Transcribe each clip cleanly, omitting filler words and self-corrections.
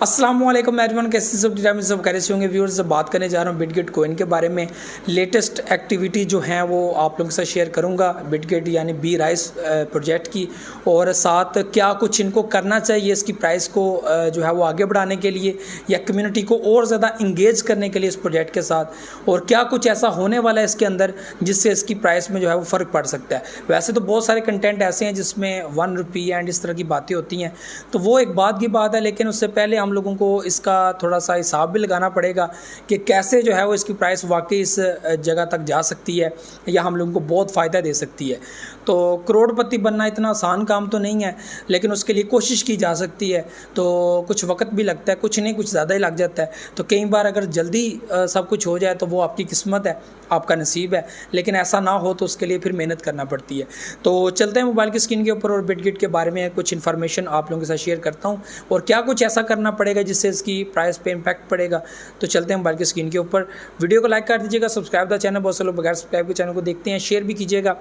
अस्सलाम वालेकुम एवरीवन, कैसे सब कह रहे होंगे व्यूअर्स। से बात करने जा रहा हूँ बिटगेट कोइन के बारे में। लेटेस्ट एक्टिविटी जो है वो आप लोगों के साथ शेयर करूँगा बिटगेट यानी बी राइस प्रोजेक्ट की, और साथ क्या कुछ इनको करना चाहिए इसकी प्राइस को जो है वो आगे बढ़ाने के लिए या कम्युनिटी को और ज़्यादा इंगेज करने के लिए इस प्रोजेक्ट के साथ, और क्या कुछ ऐसा होने वाला है इसके अंदर जिससे इसकी प्राइस में जो है वो फ़र्क पड़ सकता है। वैसे तो बहुत सारे कंटेंट ऐसे हैं जिसमें 1 रुपी एंड इस तरह की बातें होती हैं, तो वो एक बात की बात है, लेकिन उससे पहले हम लोगों को इसका थोड़ा सा हिसाब भी लगाना पड़ेगा कि कैसे जो है वो इसकी प्राइस वाकई इस जगह तक जा सकती है या हम लोगों को बहुत फ़ायदा दे सकती है। तो करोड़पति बनना इतना आसान काम तो नहीं है, लेकिन उसके लिए कोशिश की जा सकती है। तो कुछ वक्त भी लगता है, कुछ नहीं कुछ ज़्यादा ही लग जाता है। तो कई बार अगर जल्दी सब कुछ हो जाए तो वो आपकी किस्मत है, आपका नसीब है, लेकिन ऐसा ना हो तो उसके लिए फिर मेहनत करना पड़ती है। तो चलते हैं मोबाइल की स्क्रीन के ऊपर और बिटगेट के बारे में कुछ इन्फॉर्मेशन आप लोगों के साथ शेयर करता हूँ, और क्या कुछ ऐसा करना पड़ेगा जिससे इसकी प्राइस पे इम्पैक्ट पड़ेगा। तो चलते हैं मोबाइल की स्क्रीन के ऊपर। वीडियो को लाइक कर दीजिएगा, सब्सक्राइब द चैनल, बहुत से लोग बगैर सब्सक्राइब के चैनल को देखते हैं, शेयर भी कीजिएगा,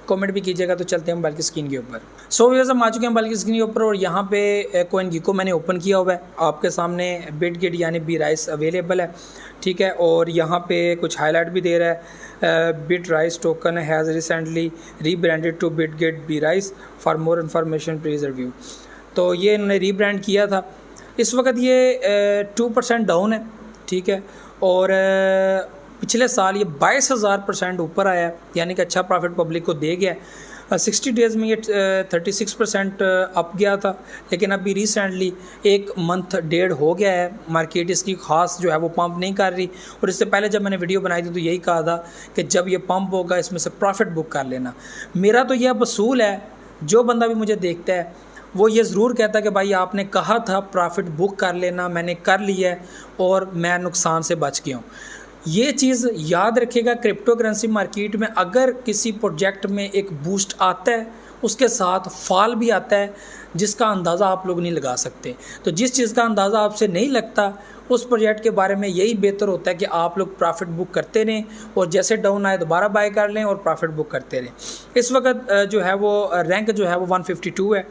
कमेंट भी कीजिएगा। तो चलते हैं मोबाइल की स्क्रीन के ऊपर। सो व्यूअर्स, हम आ चुके हैं मोबाइल की स्क्रीन के ऊपर और यहाँ पे कोइन गीको मैंने ओपन किया हुआ है। आपके सामने बिटगेट यानी बी राइस अवेलेबल है, ठीक है। और यहाँ पे कुछ हाईलाइट भी दे रहा है, bit rice token has recently rebranded to Bitget B rice, for more information please review. तो ये इन्होंने रीब्रांड किया था। इस वक्त ये 2% डाउन है, ठीक है। और पिछले साल ये 22,000% ऊपर आया है, यानी कि अच्छा प्रॉफिट पब्लिक को दे गया। 60 डेज़ में ये 36% अप गया था, लेकिन अभी रिसेंटली एक मंथ डेढ़ हो गया है, मार्केट इसकी ख़ास जो है वो पंप नहीं कर रही। और इससे पहले जब मैंने वीडियो बनाई थी तो यही कहा था कि जब ये पंप होगा इसमें से प्रॉफिट बुक कर लेना। मेरा तो यह वसूल है, जो बंदा भी मुझे देखता है वो ये ज़रूर कहता है कि भाई आपने कहा था प्रॉफिट बुक कर लेना, मैंने कर लिया है और मैं नुकसान से बच गया हूँ। ये चीज़ याद रखिएगा, क्रिप्टो करेंसी मार्केट में अगर किसी प्रोजेक्ट में एक बूस्ट आता है उसके साथ फॉल भी आता है जिसका अंदाज़ा आप लोग नहीं लगा सकते। तो जिस चीज़ का अंदाज़ा आपसे नहीं लगता उस प्रोजेक्ट के बारे में यही बेहतर होता है कि आप लोग प्रॉफिट बुक करते रहें और जैसे डाउन आए दोबारा बाय कर लें और प्रॉफिट बुक करते रहें। इस वक्त जो है वो रैंक जो है वो 152 है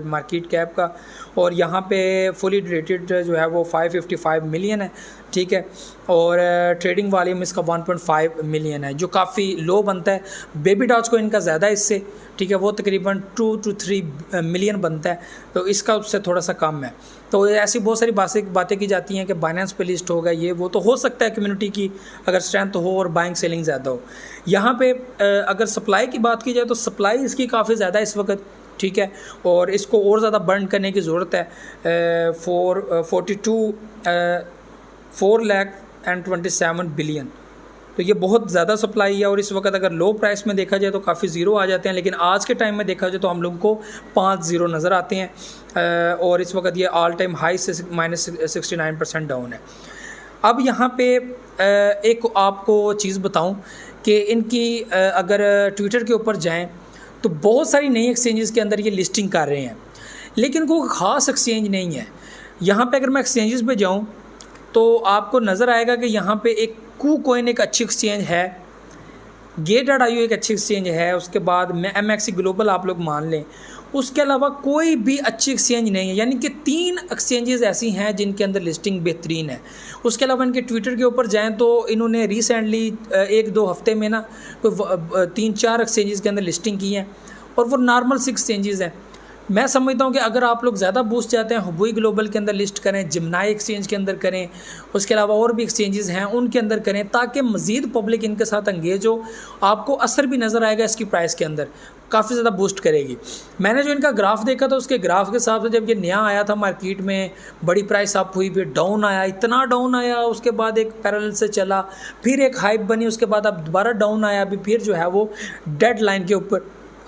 मार्केट कैप का, और यहाँ पे फुली रेटेड जो है वो 555 मिलियन है, ठीक है। और ट्रेडिंग वॉल्यूम इसका 1.5 मिलियन है, जो काफ़ी लो बनता है। बेबी डॉज को इनका ज़्यादा इससे, ठीक है, वो तकरीबन 2 to 3 मिलियन बनता है, तो इसका उससे थोड़ा सा कम है। तो ऐसी बहुत सारी बातें की जाती हैं कि बाइनेंस पे लिस्ट होगा, ये वो तो हो सकता है कम्युनिटी की अगर स्ट्रेंथ हो और बाइंग सेलिंग ज़्यादा हो। यहाँ पे अगर सप्लाई की बात की जाए तो सप्लाई इसकी काफ़ी ज़्यादा इस वक्त, ठीक है, और इसको और ज़्यादा बर्न करने की ज़रूरत है। 4,27 बिलियन, तो ये बहुत ज़्यादा सप्लाई है। और इस वक्त अगर लो प्राइस में देखा जाए तो काफ़ी ज़ीरो आ जाते हैं, लेकिन आज के टाइम में देखा जाए तो हम लोगों को 5 ज़ीरो नज़र आते हैं। और इस वक्त ये ऑल टाइम हाई से -69% डाउन है। अब यहाँ पे एक आपको चीज़ बताऊँ कि इनकी अगर ट्विटर के ऊपर जाएँ तो बहुत सारी नई एक्सचेंजेस के अंदर ये लिस्टिंग कर रहे हैं, लेकिन कोई ख़ास एक्सचेंज नहीं है। यहाँ पे अगर मैं एक्सचेंजेस पे जाऊँ तो आपको नज़र आएगा कि यहाँ पे एक KuCoin एक अच्छी एक्सचेंज है, Gate.io एक अच्छी एक्सचेंज है, उसके बाद MXC ग्लोबल आप लोग मान लें, उसके अलावा कोई भी अच्छी एक्सचेंज नहीं है। यानी कि 3 एक्सचेंजेस ऐसी हैं जिनके अंदर लिस्टिंग बेहतरीन है। उसके अलावा इनके ट्विटर के ऊपर जाएं तो इन्होंने रिसेंटली 1-2 हफ्ते में ना कोई 3-4 एक्सचेंजेस के अंदर लिस्टिंग की है, और वो नॉर्मल 6 एक्सचेंजेस हैं। मैं समझता हूँ कि अगर आप लोग ज़्यादा बूस्ट चाहते हैं हुबई ग्लोबल के अंदर लिस्ट करें, जिमनाई एक्सचेंज के अंदर करें, उसके अलावा और भी एक्सचेंजेस हैं उनके अंदर करें, ताकि मज़ीद पब्लिक इनके साथ एंगेज हो। आपको असर भी नज़र आएगा इसकी प्राइस के अंदर, काफ़ी ज़्यादा बूस्ट करेगी। मैंने जो इनका ग्राफ देखा था उसके ग्राफ के हिसाब से जब ये नया आया था मार्केट में बड़ी प्राइस अप हुई, फिर डाउन आया, इतना डाउन आया, उसके बाद एक पैरेलल से चला, फिर एक हाइप बनी, उसके बाद अब दोबारा डाउन आया, अभी फिर जो है वो डेड लाइन के ऊपर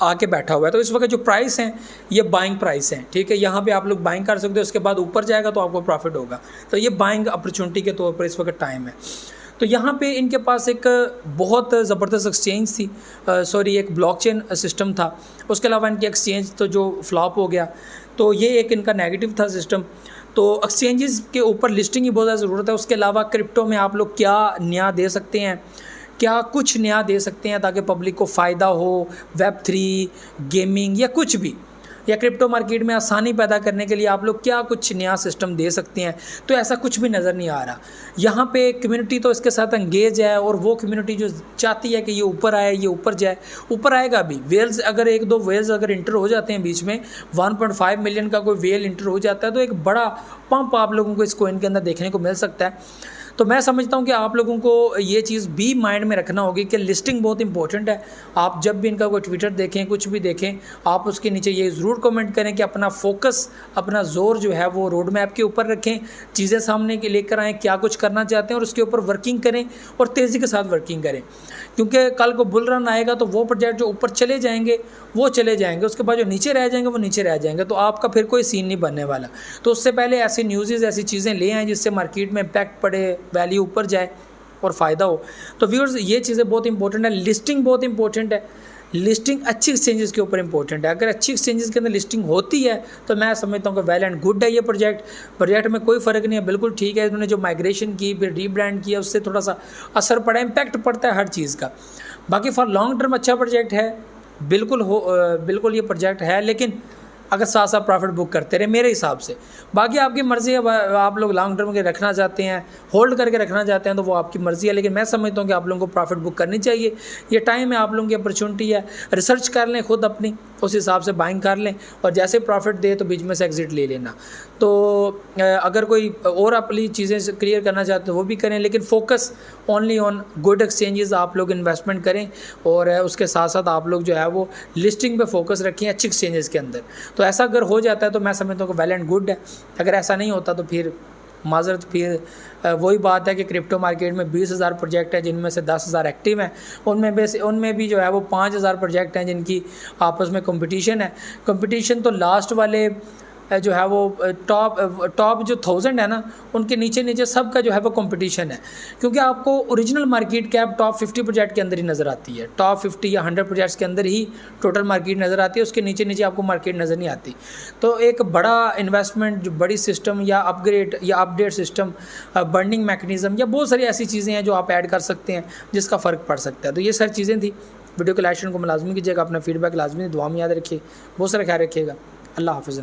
आके बैठा हुआ है। तो इस वक्त जो प्राइस हैं ये बाइंग प्राइस हैं, ठीक है। यहाँ पे आप लोग बाइंग कर सकते हो, उसके बाद ऊपर जाएगा तो आपको प्रॉफिट होगा। तो ये बाइंग अपॉर्चुनिटी के तौर पर इस वक्त टाइम है। तो यहाँ पे इनके पास एक बहुत ज़बरदस्त एक्सचेंज थी, एक ब्लॉकचेन सिस्टम था। उसके अलावा इनकी एक्सचेंज तो जो फ्लॉप हो गया, तो ये एक इनका नेगेटिव था सिस्टम। तो एक्सचेंजेस के ऊपर लिस्टिंग की बहुत ज़्यादा ज़रूरत है। उसके अलावा क्रिप्टो में आप लोग क्या नया दे सकते हैं, क्या कुछ नया दे सकते हैं ताकि पब्लिक को फ़ायदा हो, Web3 गेमिंग या कुछ भी, या क्रिप्टो मार्केट में आसानी पैदा करने के लिए आप लोग क्या कुछ नया सिस्टम दे सकते हैं, तो ऐसा कुछ भी नज़र नहीं आ रहा। यहाँ पे कम्युनिटी तो इसके साथ एंगेज है, और वो कम्युनिटी जो चाहती है कि ये ऊपर आए, ये ऊपर जाए, ऊपर आएगा भी। वेल्स अगर 1-2 वेल्स अगर इंटर हो जाते हैं बीच में, 1.5 मिलियन का कोई वेल इंटर हो जाता है, तो एक बड़ा पंप आप लोगों को इस कॉइन के अंदर देखने को मिल सकता है। तो मैं समझता हूँ कि आप लोगों को ये चीज़ भी माइंड में रखना होगी कि लिस्टिंग बहुत इंपॉर्टेंट है। आप जब भी इनका कोई ट्विटर देखें, कुछ भी देखें, आप उसके नीचे ये ज़रूर कमेंट करें कि अपना फोकस, अपना जोर जो है वो रोड मैप के ऊपर रखें, चीज़ें सामने के लेकर आएँ, क्या कुछ करना चाहते हैं और उसके ऊपर वर्किंग करें और तेज़ी के साथ वर्किंग करें। क्योंकि कल को बुल रन आएगा तो वो प्रोजेक्ट जो ऊपर चले जाएंगे वो चले जाएंगे, उसके बाद जो नीचे रह जाएंगे वो नीचे रह जाएंगे, तो आपका फिर कोई सीन नहीं बनने वाला। तो उससे पहले ऐसी न्यूज़, ऐसी चीज़ें ले आएँ जिससे मार्केट में इम्पैक्ट पड़े, वैल्यू ऊपर जाए और फ़ायदा हो। तो व्यूअर्स, ये चीज़ें बहुत इंपॉर्टेंट है। लिस्टिंग बहुत इंपॉर्टेंट है। लिस्टिंग अच्छी एक्सचेंजेस के ऊपर इंपॉर्टेंट है। अगर अच्छी एक्सचेंजेस के अंदर लिस्टिंग होती है तो मैं समझता हूँ कि वेल एंड गुड है ये प्रोजेक्ट में कोई फ़र्क नहीं है, बिल्कुल ठीक है। इन्होंने जो माइग्रेशन की, फिर रीब्रांड किया, उससे थोड़ा सा असर पड़ा, इम्पैक्ट पड़ता है हर चीज़ का। बाकी फॉर लॉन्ग टर्म अच्छा प्रोजेक्ट है, बिल्कुल ये प्रोजेक्ट है, लेकिन अगर साथ साथ प्रॉफिट बुक करते रहे मेरे हिसाब से। बाकी आपकी मर्ज़ी है, आप लोग लॉन्ग टर्म के रखना चाहते हैं, होल्ड करके रखना चाहते हैं, तो वो आपकी मर्ज़ी है, लेकिन मैं समझता हूँ कि आप लोगों को प्रॉफिट बुक करनी चाहिए। ये टाइम है, आप लोगों की अपॉर्चुनिटी है, रिसर्च कर लें खुद अपनी, उस हिसाब से बाइंग कर लें, और जैसे प्रॉफिट दे तो बीच में से एग्ज़िट ले लेना। तो अगर कोई और अपनी चीज़ें क्लियर करना चाहते हैं वो भी करें, लेकिन focus only on good exchanges आप लोग इन्वेस्टमेंट करें, और उसके साथ साथ आप लोग जो है वो लिस्टिंग पे फोकस रखें अच्छी एक्सचेंजेस के अंदर। तो ऐसा अगर हो जाता है तो मैं समझता हूँ कि वेल एंड गुड है। अगर ऐसा नहीं होता तो फिर माजरत, फिर वही बात है कि क्रिप्टो मार्केट में 20,000 प्रोजेक्ट हैं, जिनमें से 10,000 एक्टिव हैं। उनमें भी जो है वो 5,000 प्रोजेक्ट हैं जिनकी आपस में कंपटीशन है। कंपटीशन तो लास्ट वाले जो है वो टॉप जो 1000 है ना, उनके नीचे सबका जो है वो कंपटीशन है। क्योंकि आपको original market cap top 50 project के अंदर ही नज़र आती है, टॉप 50 या 100 प्रोजेक्ट्स के अंदर ही टोटल मार्केट नज़र आती है, उसके नीचे आपको मार्केट नज़र नहीं आती। तो एक बड़ा इन्वेस्टमेंट, जो बड़ी सिस्टम या अपग्रेड या अपडेट सिस्टम, बर्निंग मैकेनिज़्म, या बहुत सारी ऐसी चीज़ें हैं जो आप ऐड कर सकते हैं जिसका फ़र्क पड़ सकता है। तो ये सारी चीज़ें थी। वीडियो को लाइक को लाजमी कीजिएगा, अपना फीडबैक लाजमी दुआ में याद रखिए, बहुत सारा ख्याल रखिएगा। अल्लाह हाफ़िज़।